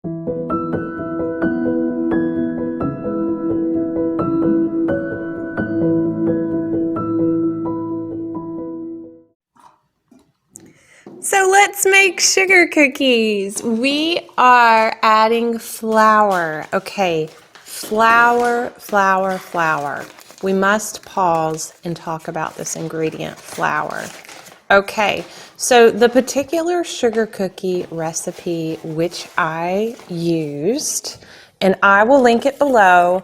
So let's make sugar cookies. We are adding flour. Okay, flour, flour, flour. We must pause and talk about this ingredient, flour. Okay, so the particular sugar cookie recipe which I used, and I will link it below,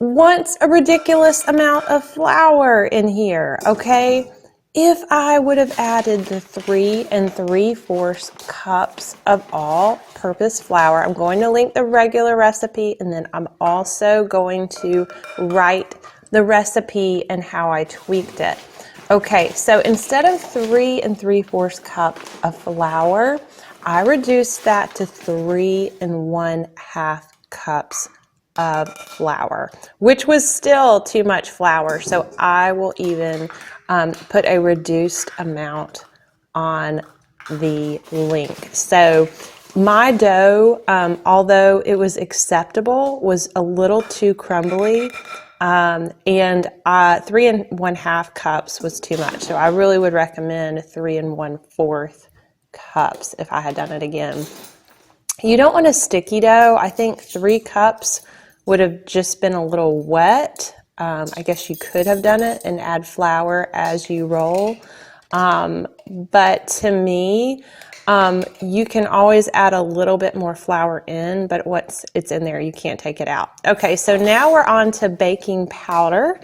wants a ridiculous amount of flour in here, okay? If I would have added the 3 3/4 cups of all-purpose flour, I'm going to link the regular recipe, and then I'm also going to write the recipe and how I tweaked it. Okay, so instead of 3 3/4 cup of flour, I reduced that to 3 1/2 cups of flour, which was still too much flour. So I will even put a reduced amount on the link. So my dough, although it was acceptable, was a little too crumbly, and 3 1/2 cups was too much. So I really would recommend 3 1/4 cups if I had done it again. You don't want a sticky dough. I think 3 cups would have just been a little wet. I guess you could have done it and add flour as you roll. But to me, you can always add a little bit more flour in, but once it's in there, you can't take it out. Okay, so now we're on to baking powder.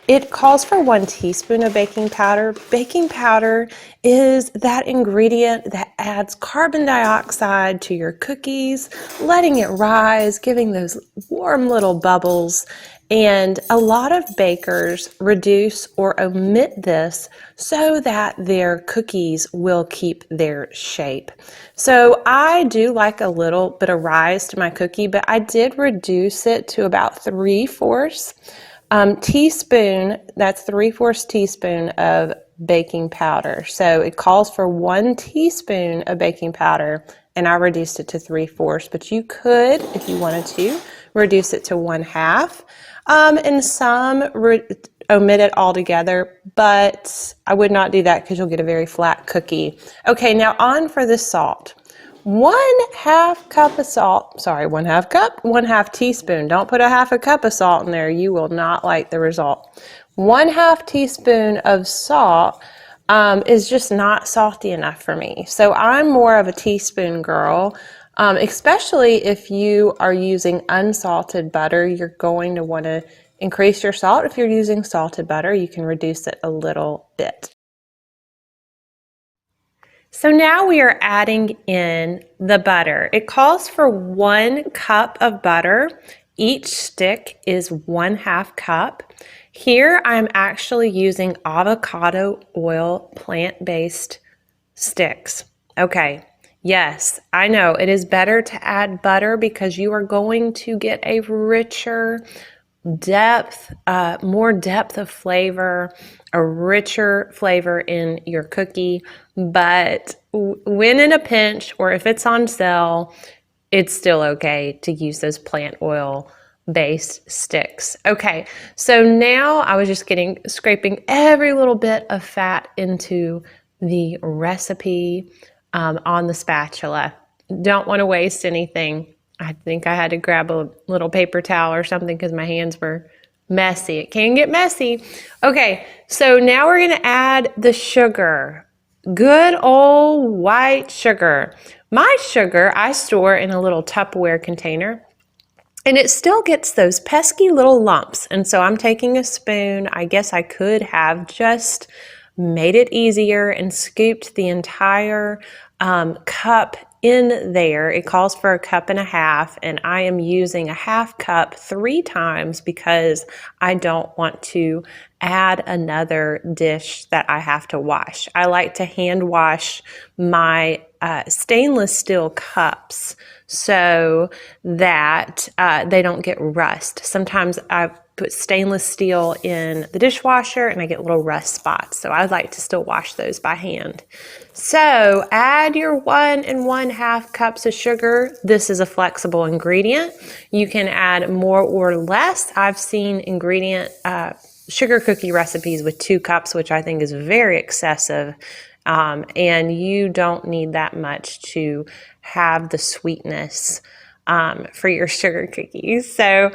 It calls for 1 teaspoon of baking powder. Baking powder is that ingredient that adds carbon dioxide to your cookies, letting it rise, giving those warm little bubbles. And a lot of bakers reduce or omit this so that their cookies will keep their shape. So I do like a little bit of rise to my cookie, but I did reduce it to about 3/4 teaspoon. That's 3/4 teaspoon of baking powder. So it calls for 1 teaspoon of baking powder, and I reduced it to 3/4. But you could, if you wanted to, reduce it to 1/2. And some omit it altogether, but I would not do that because you'll get a very flat cookie. Okay, now on for the salt. 1/2 cup of salt, sorry, 1/2 cup, 1/2 teaspoon. Don't put a 1/2 cup of salt in there. You will not like the result. 1/2 teaspoon of salt is just not salty enough for me. So I'm more of a teaspoon girl. Especially if you are using unsalted butter, you're going to want to increase your salt. If you're using salted butter, you can reduce it a little bit. So now we are adding in the butter. It calls for 1 cup of butter. Each stick is 1/2 cup. Here I'm actually using avocado oil plant-based sticks. Okay. Yes, I know it is better to add butter because you are going to get a richer depth, more depth of flavor, a richer flavor in your cookie. But when in a pinch or if it's on sale, it's still okay to use those plant oil based sticks. Okay, so now I was just scraping every little bit of fat into the recipe on the spatula. Don't want to waste anything. I think I had to grab a little paper towel or something because my hands were messy. It can get messy. Okay, so now we're going to add the sugar. Good old white sugar. My sugar I store in a little Tupperware container, and it still gets those pesky little lumps. And so I'm taking a spoon. I guess I could have just made it easier and scooped the entire cup in there. It calls for 1.5 cups, and I am using a 1/2 cup 3 times because I don't want to add another dish that I have to wash. I like to hand wash my stainless steel cups so that they don't get rust. Sometimes I put stainless steel in the dishwasher and I get little rust spots. So I like to still wash those by hand. So add your 1 1/2 cups of sugar. This is a flexible ingredient. You can add more or less. I've seen sugar cookie recipes with 2 cups, which I think is very excessive. And you don't need that much to have the sweetness for your sugar cookies. So,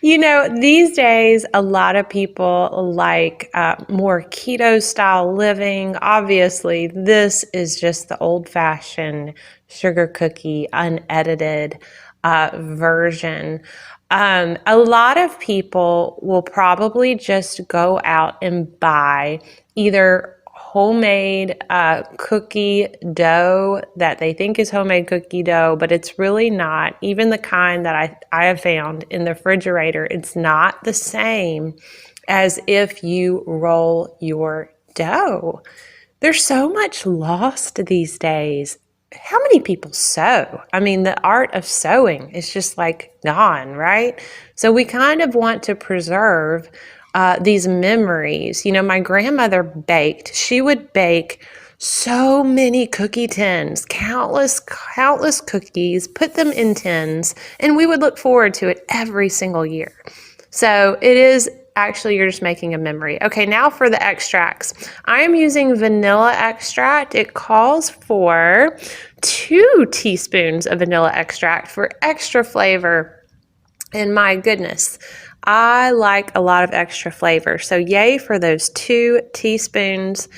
these days, a lot of people like more keto style living. Obviously, this is just the old-fashioned sugar cookie, unedited version. A lot of people will probably just go out and buy either homemade cookie dough that they think is homemade cookie dough, but it's really not. Even the kind that I have found in the refrigerator, it's not the same as if you roll your dough. There's so much lost these days. How many people sew? I mean, the art of sewing is just like gone, right? So we kind of want to preserve these memories. My grandmother baked. She would bake so many cookie tins, countless cookies, put them in tins, and we would look forward to it every single year. So it is actually, you're just making a memory. Okay, now for the extracts. I am using vanilla extract. It calls for 2 teaspoons of vanilla extract for extra flavor. And my goodness, I like a lot of extra flavor. So yay for those 2 teaspoons.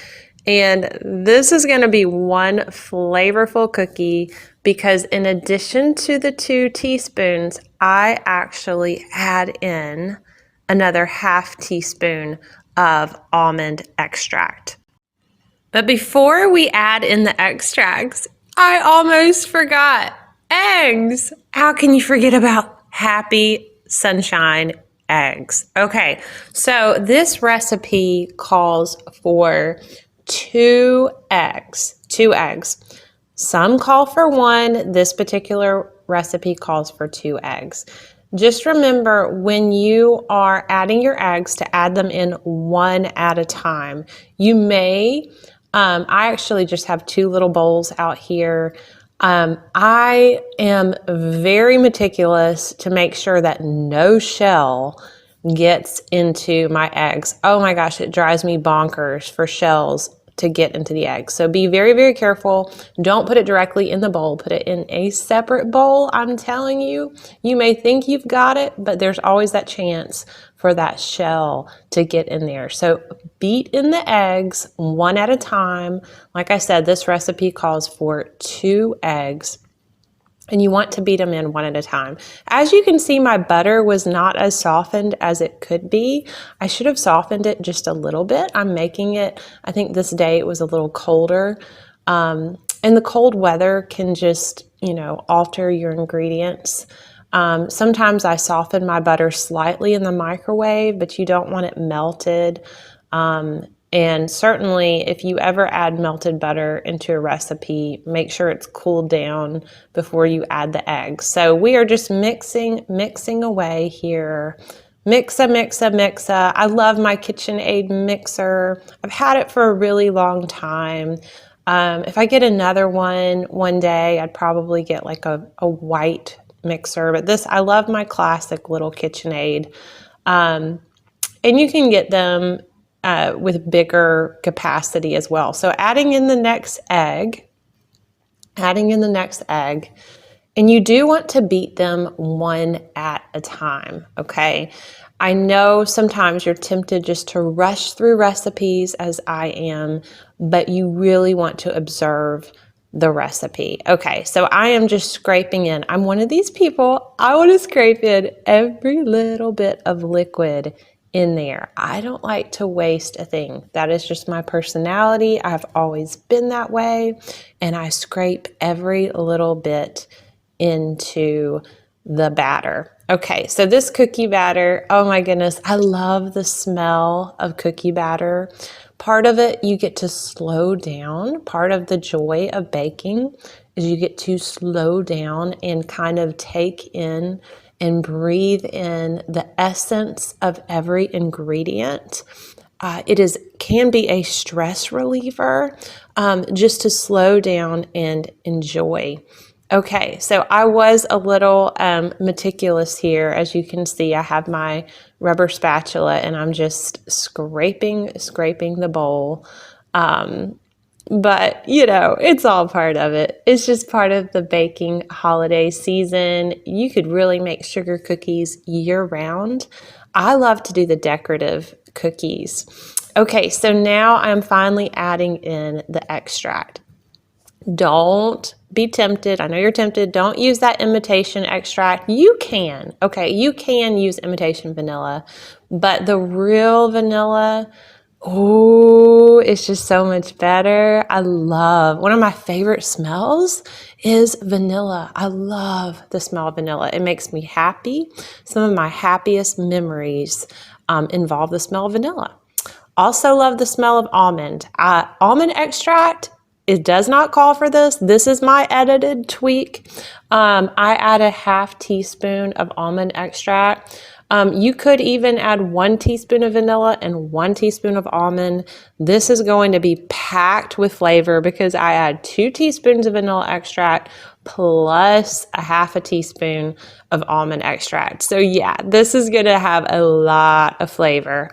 And this is going to be one flavorful cookie because in addition to the 2 teaspoons, I actually add in another 1/2 teaspoon of almond extract. But before we add in the extracts, I almost forgot eggs. How can you forget about happy sunshine eggs? Okay, so this recipe calls for 2 eggs. 2 eggs. Some call for 1. This particular recipe calls for 2 eggs. Just remember when you are adding your eggs to add them in one at a time. You may, I actually just have 2 little bowls out here. I am very meticulous to make sure that no shell gets into my eggs. Oh my gosh, it drives me bonkers for shells to get into the eggs. So be very, very careful. Don't put it directly in the bowl. Put it in a separate bowl. I'm telling you, you may think you've got it, but there's always that chance for that shell to get in there. So beat in the eggs one at a time. Like I said, this recipe calls for 2 eggs. And you want to beat them in one at a time. As you can see, my butter was not as softened as it could be. I should have softened it just a little bit. I'm making it, I think this day it was a little colder. And the cold weather can just, alter your ingredients. Sometimes I soften my butter slightly in the microwave, but you don't want it melted. And certainly if you ever add melted butter into a recipe, make sure it's cooled down before you add the eggs. So we are just mixing away here. Mixa. I love my KitchenAid mixer. I've had it for a really long time. If I get another one day, I'd probably get like a white mixer. But I love my classic little KitchenAid. And you can get them with bigger capacity as well. So adding in the next egg, and you do want to beat them one at a time, okay? I know sometimes you're tempted just to rush through recipes as I am, but you really want to observe the recipe. Okay, so I am just scraping in. I'm one of these people, I want to scrape in every little bit of liquid in there. I don't like to waste a thing. That is just my personality. I've always been that way, and I scrape every little bit into the batter. Okay, so this cookie batter, oh my goodness, I love the smell of cookie batter. Part of it, you get to slow down. Part of the joy of baking is you get to slow down and kind of take in and breathe in the essence of every ingredient. Can be a stress reliever, just to slow down and enjoy. Okay, so I was a little meticulous here. As you can see, I have my rubber spatula and I'm just scraping the bowl. But it's all part of it. It's just part of the baking holiday season. You could really make sugar cookies year round. I love to do the decorative cookies. Okay, so now I'm finally adding in the extract. Don't be tempted. I know you're tempted. Don't use that imitation extract. You can, okay, you can use imitation vanilla, but the real vanilla, oh, it's just so much better. One of my favorite smells is vanilla. I love the smell of vanilla. It makes me happy. Some of my happiest memories involve the smell of vanilla. Also love the smell of almond. Almond extract, it does not call for this. This is my edited tweak. I add a half teaspoon of almond extract. You could even add 1 teaspoon of vanilla and 1 teaspoon of almond. This is going to be packed with flavor because I add 2 teaspoons of vanilla extract plus a half a teaspoon of almond extract. So yeah, this is going to have a lot of flavor,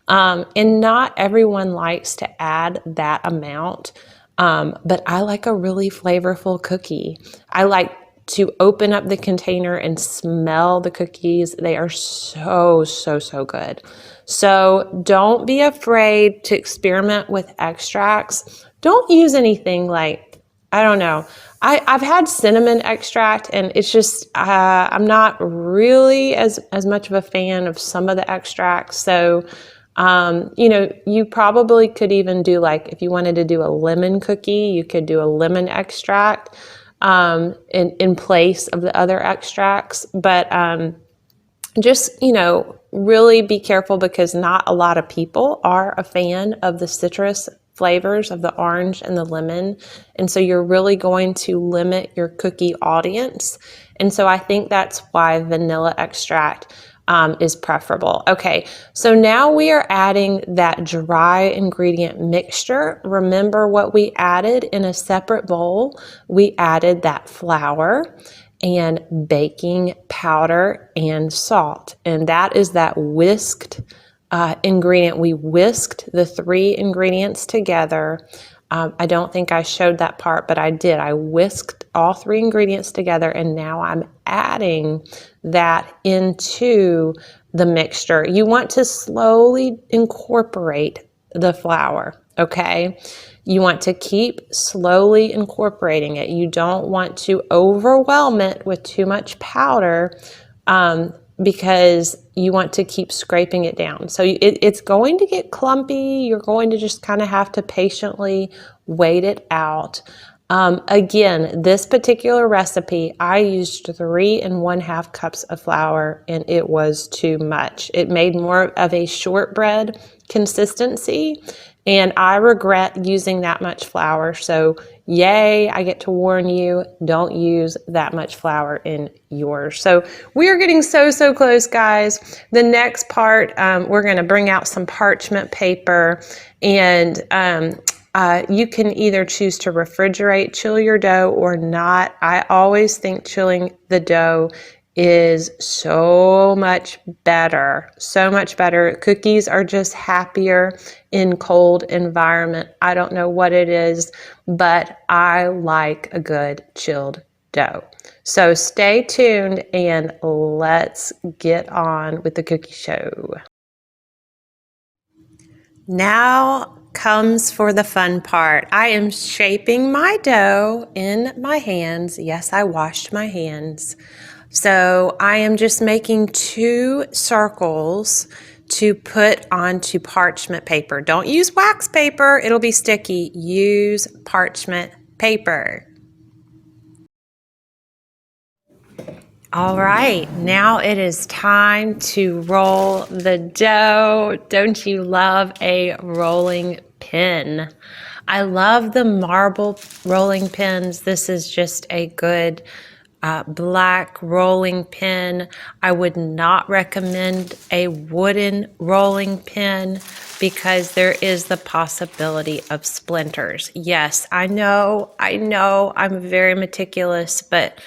and not everyone likes to add that amount. But I like a really flavorful cookie. I like to open up the container and smell the cookies. They are so, so, so good. So don't be afraid to experiment with extracts. Don't use anything like, I don't know. I've had cinnamon extract and it's just, I'm not really as much of a fan of some of the extracts. So, you probably could even do, like, if you wanted to do a lemon cookie, you could do a lemon extract in place of the other extracts. But just, really be careful because not a lot of people are a fan of the citrus flavors of the orange and the lemon. And so you're really going to limit your cookie audience. And so I think that's why vanilla extract is preferable. Okay, so now we are adding that dry ingredient mixture. Remember what we added in a separate bowl? We added that flour and baking powder and salt. And that is that whisked ingredient. We whisked the 3 ingredients together. I don't think I showed that part, but I did. I whisked all 3 ingredients together, and now I'm adding that into the mixture. You want to slowly incorporate the flour, okay? You want to keep slowly incorporating it. You don't want to overwhelm it with too much powder, because you want to keep scraping it down. So it's going to get clumpy. You're going to just kind of have to patiently wait it out. Again, this particular recipe, I used 3 1/2 cups of flour and it was too much. It made more of a shortbread consistency and I regret using that much flour. So yay, I get to warn you, don't use that much flour in yours. So we are getting so, so close, guys. The next part, we're gonna bring out some parchment paper and you can either choose to refrigerate, chill your dough or not. I always think chilling the dough is so much better, so much better. Cookies are just happier in cold environment. I don't know what it is, but I like a good chilled dough. So stay tuned and let's get on with the cookie show. Now comes for the fun part. I am shaping my dough in my hands. Yes, I washed my hands. So I am just making 2 circles to put onto parchment paper. Don't use wax paper, it'll be sticky. Use parchment paper. All right, now it is time to roll the dough. Don't you love a rolling pin? I love the marble rolling pins. This is just a good black rolling pin. I would not recommend a wooden rolling pin because there is the possibility of splinters. Yes, I know, I'm very meticulous, but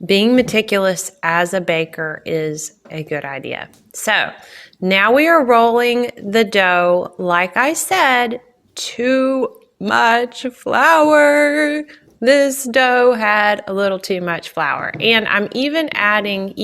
being meticulous as a baker is a good idea. So now we are rolling the dough. Like I said, too much flour. This dough had a little too much flour. And I'm even adding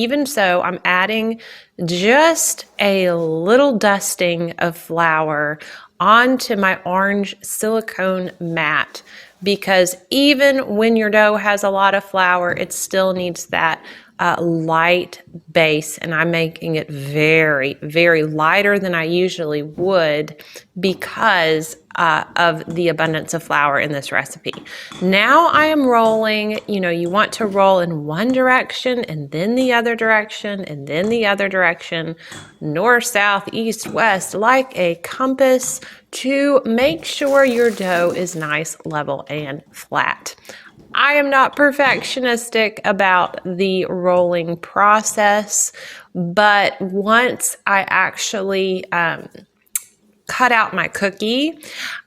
just a little dusting of flour onto my orange silicone mat, because even when your dough has a lot of flour, it still needs that light base, and I'm making it very, very lighter than I usually would because of the abundance of flour in this recipe. Now I am rolling. You want to roll in one direction and then the other direction and then the other direction, north, south, east, west, like a compass, to make sure your dough is nice, level, and flat. I am not perfectionistic about the rolling process, but once I actually cut out my cookie,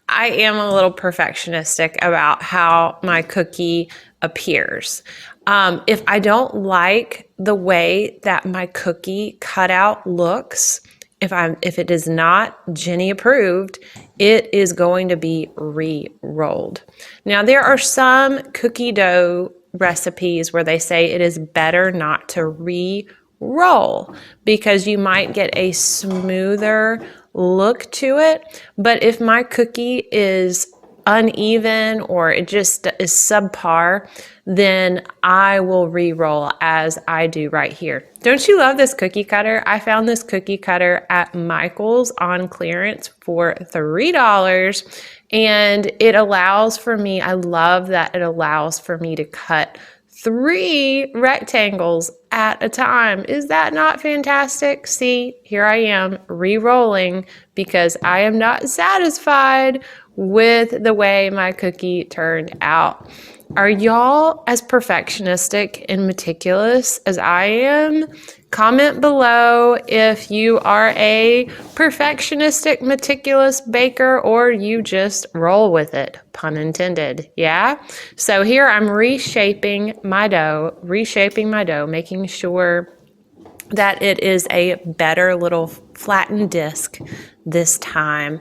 I am a little perfectionistic about how my cookie appears. If I don't like the way that my cookie cutout looks, if it is not Jenny approved, it is going to be re-rolled. Now, there are some cookie dough recipes where they say it is better not to re-roll because you might get a smoother look to it. But if my cookie is uneven or it just is subpar, then I will re-roll as I do right here. Don't you love this cookie cutter? I found this cookie cutter at Michael's on clearance for $3, and it allows for me, I love that it allows for me to cut 3 rectangles at a time. Is that not fantastic? See, here I am re-rolling because I am not satisfied with the way my cookie turned out. Are y'all as perfectionistic and meticulous as I am? Comment below if you are a perfectionistic, meticulous baker or you just roll with it, pun intended, yeah? So here I'm reshaping my dough, making sure that it is a better little flattened disc this time.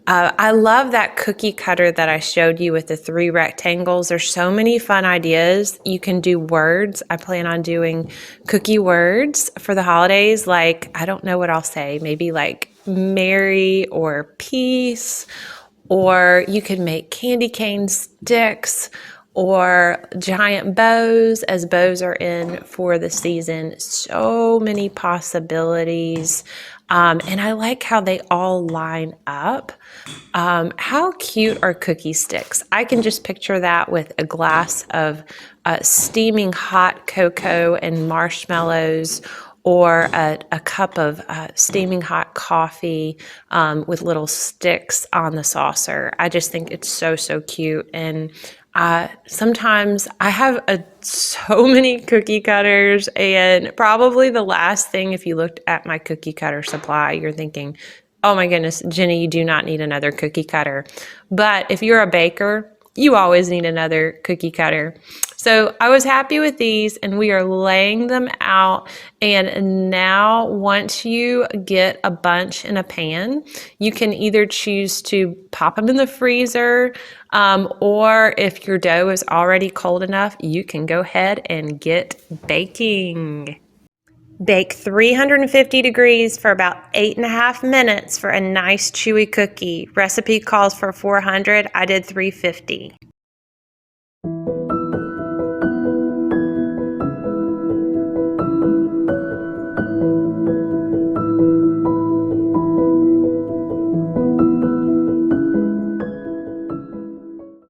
I love that cookie cutter that I showed you with the 3 rectangles. There's so many fun ideas. You can do words. I plan on doing cookie words for the holidays. Like, I don't know what I'll say. Maybe like Merry or Peace, or you could make candy cane sticks or giant bows, as bows are in for the season. So many possibilities. And I like how they all line up. How cute are cookie sticks? I can just picture that with a glass of steaming hot cocoa and marshmallows, or a cup of steaming hot coffee with little sticks on the saucer. I just think it's so, so cute. And sometimes I have so many cookie cutters, and probably the last thing, if you looked at my cookie cutter supply, you're thinking, oh my goodness, Jenny, you do not need another cookie cutter. But if you're a baker, you always need another cookie cutter. So I was happy with these, and we are laying them out. And now once you get a bunch in a pan, you can either choose to pop them in the freezer, or if your dough is already cold enough, you can go ahead and get baking. Bake 350 degrees for about 8.5 minutes for a nice chewy cookie. Recipe calls for 400. I did 350.